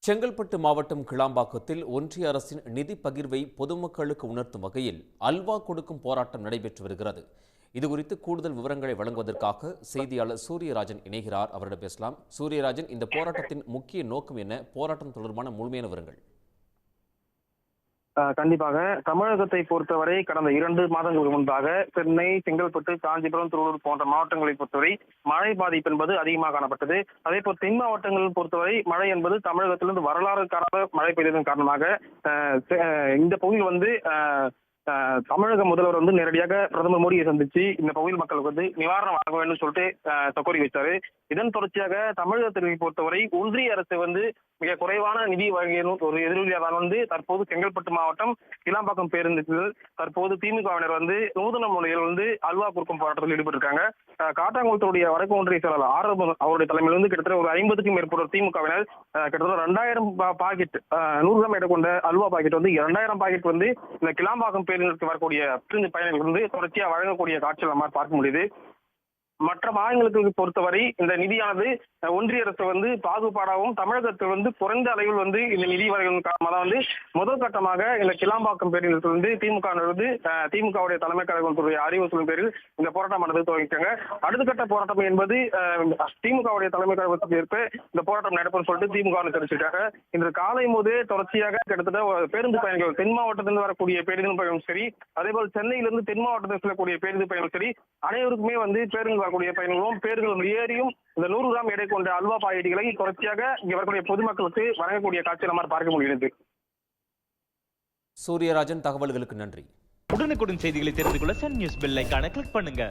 செங்கல்பட்டு மாவட்டம் கிளாம்பாக்கத்தில் ஒன்றிய அரசின் நிதி பகிர்வை பொதுமக்களுக்கு உணர்த்தும் வகையில் அல்வா கொடுக்கும் போராட்டம் நடைபெற்று வருகிறது. இதுகுறித்து கூடுதல் விவரங்களை வழங்குவதற்காக செய்தியாளர் சூரியராஜன் இணைகிறார். அவரிடம் பேசலாம். சூரியராஜன், இந்த போராட்டத்தின் முக்கிய நோக்கம் என்ன? போராட்டம் தொடர்பான முழுமையான விவரங்கள். கண்டிப்பாக தமிழகத்தை பொறுத்தவரை கடந்த 2 மாதங்களுக்கு முன்பாக சென்னை, செங்கல்பட்டு, காஞ்சிபுரம், திருவள்ளூர் போன்ற மாவட்டங்களை பொறுத்தவரை மழை பாதிப்பு என்பது அதிகமாக காணப்பட்டது. அதே போல் தென் மாவட்டங்களில் பொறுத்தவரை மழை என்பது தமிழகத்திலிருந்து வரலாறு காணாத மழை பெய்ததன் காரணமாக இந்த பகுதியில் தமிழக முதல்வர் நேரடியாக பிரதமர் மோடியை சந்திச்சு இந்த பகுதி மக்களுக்கு நிவாரணம் வழங்க வேண்டும் சொல்லிட்டு கோரிக்கை வைத்தாரு. இதன் தொடர்ச்சியாக தமிழகத்தை பொறுத்தவரை ஒன்றிய அரசு மிக குறைவான நிதி வழங்கிய ஒரு எதிரொலியால் தற்போது செங்கல்பட்டு மாவட்டம் கிளாம்பாக்கம் பேருந்துகள் தற்போது திமுகவினர் நூதன முறையில் அல்வா கொடுக்கும் போராட்டத்தில் ஈடுபட்டிருக்காங்க. காட்டாங்குளத்துடைய வடக்கு ஒன்றிய செயலாளர் ஆரம்பம் அவருடைய தலைமையில் கிட்டத்தட்ட ஒரு 50க்கும் மேற்பட்ட திமுகவினர் கிட்டத்தட்ட 2000 பாக்கெட் 100 கிராம் எடை கொண்ட அல்வா பாக்கெட் 2000 பாக்கெட் இந்த கிளாம்பாக்கம் பேருந்துக்கு வரக்கூடிய பேருந்து பயணிகள் தொடர்ச்சியா வழங்கக்கூடிய காட்சிகள் நம்ம பார்க்க முடியுது. மற்ற மாநிலங்களுக்கு பொறுத்தவரை இந்த நிதியானது ஒன்றிய அரசு பாகுபாடாகவும் தமிழகத்தில் குறைந்த அளவில் இந்த நிதி வரைகள் காரணமாக முதல் கட்டமாக இந்த கிளாம்பாக்கம் பேரில் திமுகவுடைய தலைமை கழகத்துடைய அறிவுறுத்தலின் பேரில் இந்த போராட்டமானது துவங்கிட்டாங்க. அடுத்த கட்ட போராட்டம் என்பது திமுகவுடைய தலைமை கழகத்துக்கு ஏற்ப இந்த போராட்டம் நடைபெறும் சொல்லிட்டு திமுக தெரிவிச்சிருக்காங்க. இன்று காலை முதே தொடர்ச்சியாக கிட்டத்தட்ட பேருந்து பயணிகள் தென் மாவட்டத்திலிருந்து வரக்கூடிய பேருந்து பயணம் சரி, அதே போல் சென்னையிலிருந்து தென் மாவட்டத்தில் செல்லக்கூடிய பேருந்து பயணம் சரி, அனைவருக்குமே பேருந்து வரக்கூடிய பயணிகளும் பேருந்துகள் ஏறியும் இந்த 100 கிராம் எடை கொண்ட அல்வா பாக்கெட்டுகளை தொடர்ச்சியாக வரக்கூடிய பொதுமக்களுக்கு வழங்கக்கூடிய காட்சி நம்ம பார்க்க முடிகிறது. சூரியராஜன், தகவல்களுக்கு நன்றி. உடனுக்குடன் செய்திகளை தெரிந்து கொள்ள சன் நியூஸ் பெல் ஐகானை கிளிக் பண்ணுங்க.